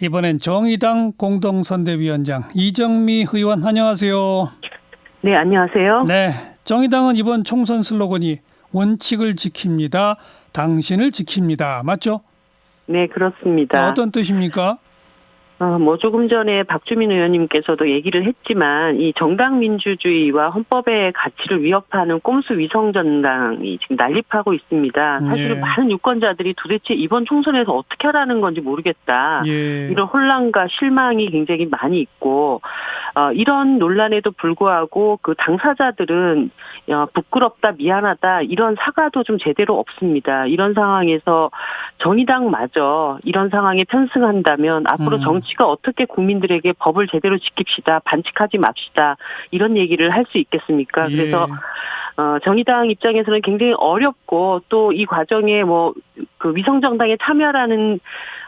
이번엔 정의당 공동선대위원장 이정미 의원 안녕하세요. 네, 안녕하세요. 네, 정의당은 이번 총선 슬로건이 원칙을 지킵니다. 당신을 지킵니다. 맞죠? 네, 그렇습니다. 어떤 뜻입니까? 조금 전에 박주민 의원님께서도 얘기를 했지만, 이 정당 민주주의와 헌법의 가치를 위협하는 꼼수 위성정당이 지금 난립하고 있습니다. 사실은 예. 많은 유권자들이 도대체 이번 총선에서 어떻게 하라는 건지 모르겠다. 예. 이런 혼란과 실망이 굉장히 많이 있고, 이런 논란에도 불구하고 그 당사자들은 부끄럽다, 미안하다, 이런 사과도 좀 제대로 없습니다. 이런 상황에서 정의당마저 이런 상황에 편승한다면 앞으로 정치가 어떻게 국민들에게 법을 제대로 지킵시다, 반칙하지 맙시다, 이런 얘기를 할 수 있겠습니까? 예. 그래서 정의당 입장에서는 굉장히 어렵고, 또 이 과정에 그 위성정당에 참여라는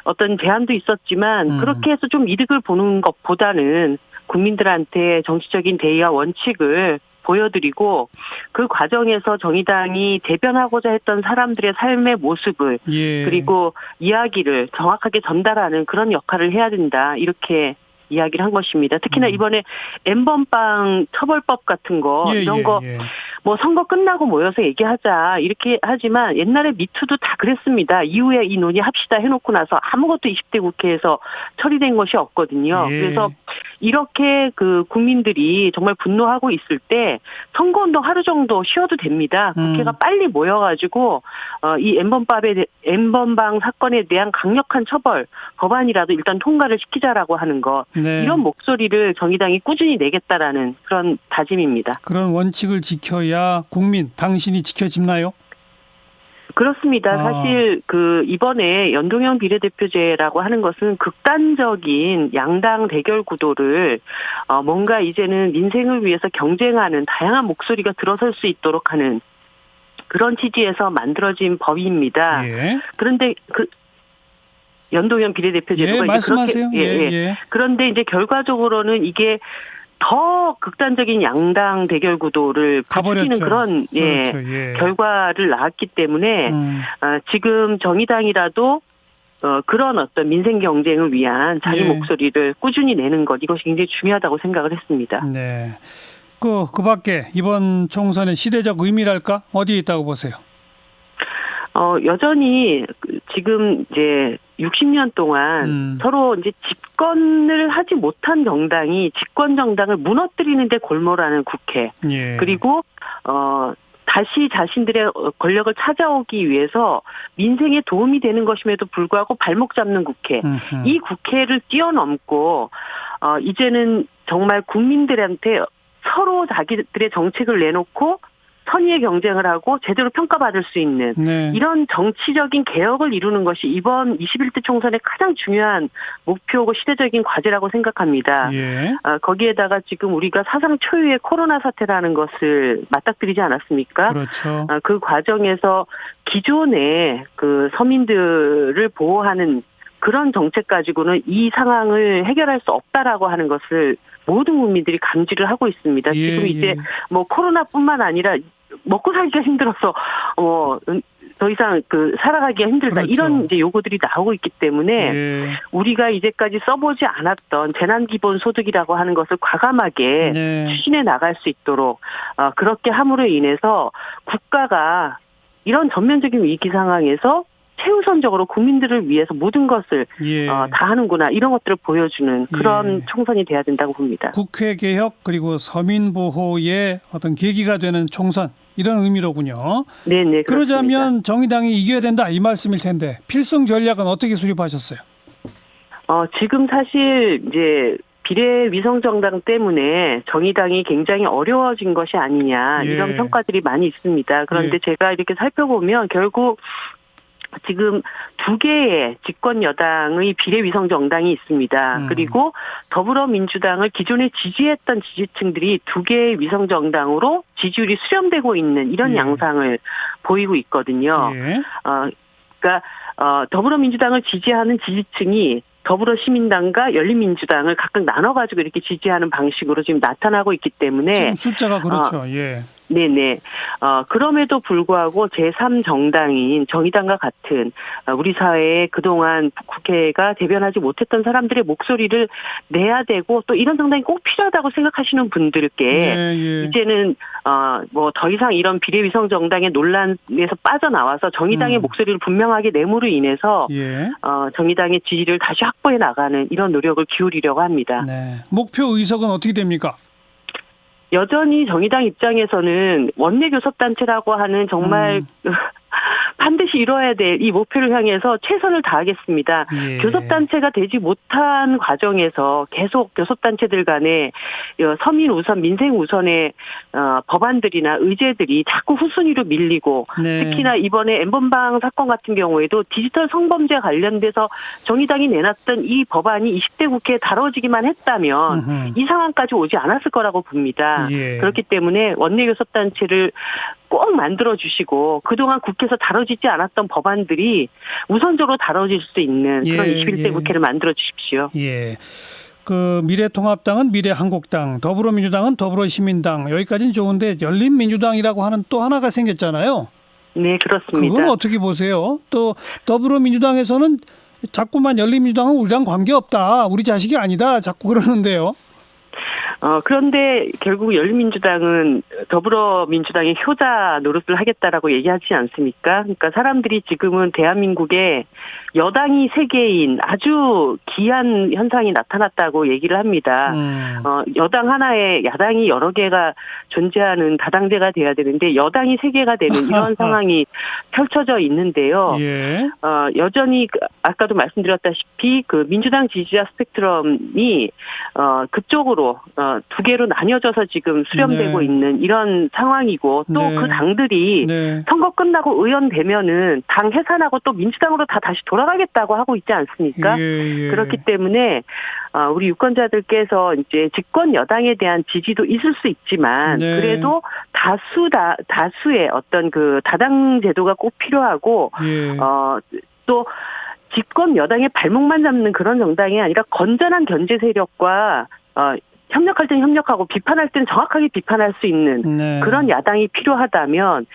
어떤 제안도 있었지만, 그렇게 해서 좀 이득을 보는 것보다는 국민들한테 정치적인 대의와 원칙을 보여드리고, 그 과정에서 정의당이 대변하고자 했던 사람들의 삶의 모습을, 예. 그리고 이야기를 정확하게 전달하는 그런 역할을 해야 된다, 이렇게 이야기를 한 것입니다. 특히나 이번에 N번방 처벌법 같은 거, 예, 이런 예, 거 예. 선거 끝나고 모여서 얘기하자 이렇게 하지만, 옛날에 미투도 다 그랬습니다. 이후에 이 논의합시다 해놓고 나서 아무것도 20대 국회에서 처리된 것이 없거든요. 예. 그래서 이렇게 그 국민들이 정말 분노하고 있을 때 선거운동 하루 정도 쉬어도 됩니다. 국회가 빨리 모여가지고 이 N번방 사건에 대한 강력한 처벌 법안이라도 일단 통과를 시키자라고 하는 것, 네. 이런 목소리를 정의당이 꾸준히 내겠다라는 그런 다짐입니다. 그런 원칙을 지켜야 국민, 당신이 지켜집나요? 그렇습니다. 사실 이번에 연동형 비례대표제라고 하는 것은 극단적인 양당 대결 구도를 뭔가 이제는 민생을 위해서 경쟁하는 다양한 목소리가 들어설 수 있도록 하는 그런 취지에서 만들어진 법입니다. 예. 그런데 연동형 비례대표제도가 예, 이제 말씀하세요. 그렇게 예. 그런데 이제 결과적으로는 이게 더 극단적인 양당 대결 구도를 부추기는 가버렸죠. 그런 그렇죠. 예. 결과를 낳았기 때문에 지금 정의당이라도 그런 어떤 민생 경쟁을 위한 자기 예. 목소리를 꾸준히 내는 것, 이것이 굉장히 중요하다고 생각을 했습니다. 네. 그 밖에 이번 총선의 시대적 의미랄까? 어디에 있다고 보세요? 여전히 지금 이제 60년 동안 서로 이제 집권을 하지 못한 정당이 집권 정당을 무너뜨리는 데 골몰하는 국회. 예. 그리고 다시 자신들의 권력을 찾아오기 위해서 민생에 도움이 되는 것임에도 불구하고 발목 잡는 국회. 이 국회를 뛰어넘고 이제는 정말 국민들한테 서로 자기들의 정책을 내놓고 선의의 경쟁을 하고 제대로 평가받을 수 있는 네. 이런 정치적인 개혁을 이루는 것이 이번 21대 총선의 가장 중요한 목표고 시대적인 과제라고 생각합니다. 예. 거기에다가 지금 우리가 사상 초유의 코로나 사태라는 것을 맞닥뜨리지 않았습니까? 그렇죠. 그 과정에서 기존의 그 서민들을 보호하는 그런 정책 가지고는 이 상황을 해결할 수 없다라고 하는 것을 모든 국민들이 감지를 하고 있습니다. 예, 지금 이제 예. 코로나뿐만 아니라 먹고 살기가 힘들어서 더 이상 살아가기가 힘들다, 그렇죠. 이런 이제 요구들이 나오고 있기 때문에 예. 우리가 이제까지 써보지 않았던 재난기본소득이라고 하는 것을 과감하게 네. 추진해 나갈 수 있도록 그렇게 함으로 인해서 국가가 이런 전면적인 위기 상황에서 최우선적으로 국민들을 위해서 모든 것을 예. 다 하는구나, 이런 것들을 보여주는 그런 예. 총선이 돼야 된다고 봅니다. 국회 개혁 그리고 서민 보호의 어떤 계기가 되는 총선, 이런 의미로군요. 네네. 그러자면 정의당이 이겨야 된다, 이 말씀일 텐데 필승 전략은 어떻게 수립하셨어요? 지금 사실 이제 비례 위성정당 때문에 정의당이 굉장히 어려워진 것이 아니냐, 예. 이런 평가들이 많이 있습니다. 그런데 제가 이렇게 살펴보면 결국 지금 두 개의 집권 여당의 비례위성 정당이 있습니다. 그리고 더불어민주당을 기존에 지지했던 지지층들이 두 개의 위성 정당으로 지지율이 수렴되고 있는 이런 예. 양상을 보이고 있거든요. 예. 그러니까 더불어민주당을 지지하는 지지층이 더불어시민당과 열린민주당을 각각 나눠가지고 이렇게 지지하는 방식으로 지금 나타나고 있기 때문에 지금 숫자가 그렇죠. 예. 네네. 그럼에도 불구하고 제3정당인 정의당과 같은 우리 사회에 그동안 국회가 대변하지 못했던 사람들의 목소리를 내야 되고 또 이런 정당이 꼭 필요하다고 생각하시는 분들께 예, 예. 이제는 뭐 더 이상 이런 비례위성 정당의 논란에서 빠져나와서 정의당의 목소리를 분명하게 내므로 인해서 예. 정의당의 지지를 다시 확보해 나가는 이런 노력을 기울이려고 합니다. 네. 목표 의석은 어떻게 됩니까? 여전히 정의당 입장에서는 원내교섭단체라고 하는 정말 반드시 이뤄야 될 이 목표를 향해서 최선을 다하겠습니다. 예. 교섭단체가 되지 못한 과정에서 계속 교섭단체들 간에 서민 우선, 민생 우선의 법안들이나 의제들이 자꾸 후순위로 밀리고 네. 특히나 이번에 N번방 사건 같은 경우에도 디지털 성범죄 관련돼서 정의당이 내놨던 이 법안이 20대 국회에 다뤄지기만 했다면 이 상황까지 오지 않았을 거라고 봅니다. 예. 그렇기 때문에 원내교섭단체를 꼭 만들어주시고 그동안 국회에서 다뤄지지 않았던 법안들이 우선적으로 다뤄질 수 있는 그런 예, 21대 예. 국회를 만들어주십시오. 예. 그 미래통합당은 미래한국당, 더불어민주당은 더불어시민당 여기까지는 좋은데 열린민주당이라고 하는 또 하나가 생겼잖아요. 네, 그렇습니다. 그건 어떻게 보세요? 또 더불어민주당에서는 자꾸만 열린민주당은 우리랑 관계없다. 우리 자식이 아니다. 자꾸 그러는데요. 그런데 결국 열린민주당은 더불어민주당의 효자 노릇을 하겠다라고 얘기하지 않습니까? 그러니까 사람들이 지금은 대한민국에 여당이 세 개인 아주 기이한 현상이 나타났다고 얘기를 합니다. 여당 하나에 야당이 여러 개가 존재하는 다당제가 돼야 되는데 여당이 세 개가 되는 이런 상황이 펼쳐져 있는데요. 예. 여전히 아까도 말씀드렸다시피 그 민주당 지지자 스펙트럼이 그쪽으로 두 개로 나뉘어져서 지금 수렴되고 네. 있는 이런 상황이고 또 그 네. 당들이 네. 선거 끝나고 의원 되면은 당 해산하고 또 민주당으로 다시 돌아가겠다고 하고 있지 않습니까? 예, 예. 그렇기 때문에 우리 유권자들께서 이제 집권 여당에 대한 지지도 있을 수 있지만 네. 그래도 다수의 어떤 그 다당 제도가 꼭 필요하고 예. 또 집권 여당의 발목만 잡는 그런 정당이 아니라 건전한 견제 세력과 협력할 때는 협력하고 비판할 때는 정확하게 비판할 수 있는 네. 그런 야당이 필요하다면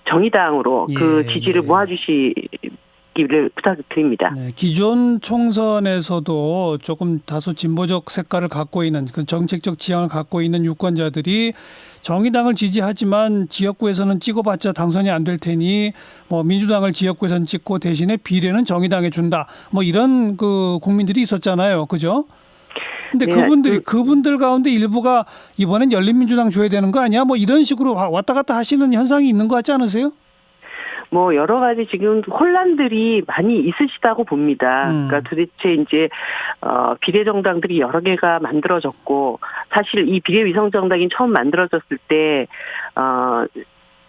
정의당으로 그 예, 지지를 예. 모아주시기를 부탁드립니다. 네, 기존 총선에서도 조금 다소 진보적 색깔을 갖고 있는 그 정책적 지향을 갖고 있는 유권자들이 정의당을 지지하지만 지역구에서는 찍어봤자 당선이 안 될 테니 뭐 민주당을 지역구에서는 찍고 대신에 비례는 정의당에 준다. 뭐 이런 그 국민들이 있었잖아요, 그죠? 근데 네, 그분들 가운데 일부가 이번엔 열린민주당 줘야 되는 거 아니야? 뭐 이런 식으로 왔다 갔다 하시는 현상이 있는 것 같지 않으세요? 뭐 여러 가지 지금 혼란들이 많이 있으시다고 봅니다. 그러니까 도대체 이제 비례정당들이 여러 개가 만들어졌고 사실 이 비례위성정당이 처음 만들어졌을 때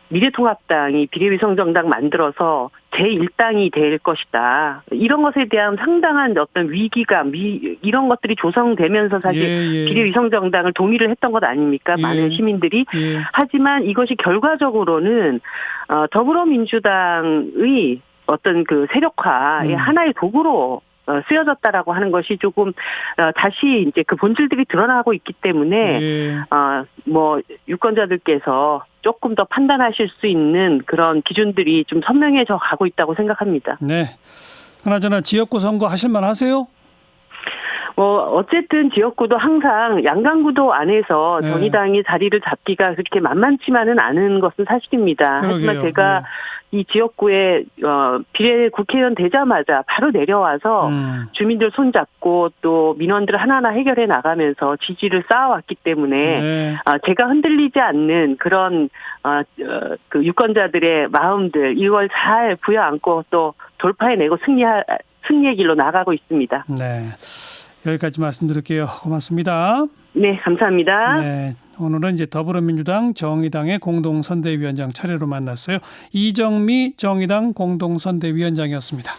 미래통합당이 비례위성정당 만들어서 제1당이 될 것이다. 이런 것에 대한 상당한 어떤 위기감, 이런 것들이 조성되면서 사실 예. 비례위성정당을 동의를 했던 것 아닙니까? 예. 많은 시민들이. 예. 하지만 이것이 결과적으로는 더불어민주당의 어떤 그 세력화의 하나의 도구로 쓰여졌다라고 하는 것이 조금 다시 이제 그 본질들이 드러나고 있기 때문에 예. 뭐 유권자들께서 조금 더 판단하실 수 있는 그런 기준들이 좀 선명해져 가고 있다고 생각합니다. 네. 그나저나 지역구 선거 하실만 하세요? 어쨌든 지역구도 항상 양강구도 안에서 네. 정의당이 자리를 잡기가 그렇게 만만치만은 않은 것은 사실입니다. 그러게요. 하지만 제가 이 지역구에 비례 국회의원 되자마자 바로 내려와서 주민들 손잡고 또 민원들 하나하나 해결해 나가면서 지지를 쌓아왔기 때문에 네. 제가 흔들리지 않는 그런 그 유권자들의 마음들 이걸 잘 부여안고 또 돌파해내고 승리의 길로 나가고 있습니다. 네. 여기까지 말씀드릴게요. 고맙습니다. 네, 감사합니다. 네. 오늘은 이제 더불어민주당, 정의당의 공동선대위원장 차례로 만났어요. 이정미 정의당 공동선대위원장이었습니다.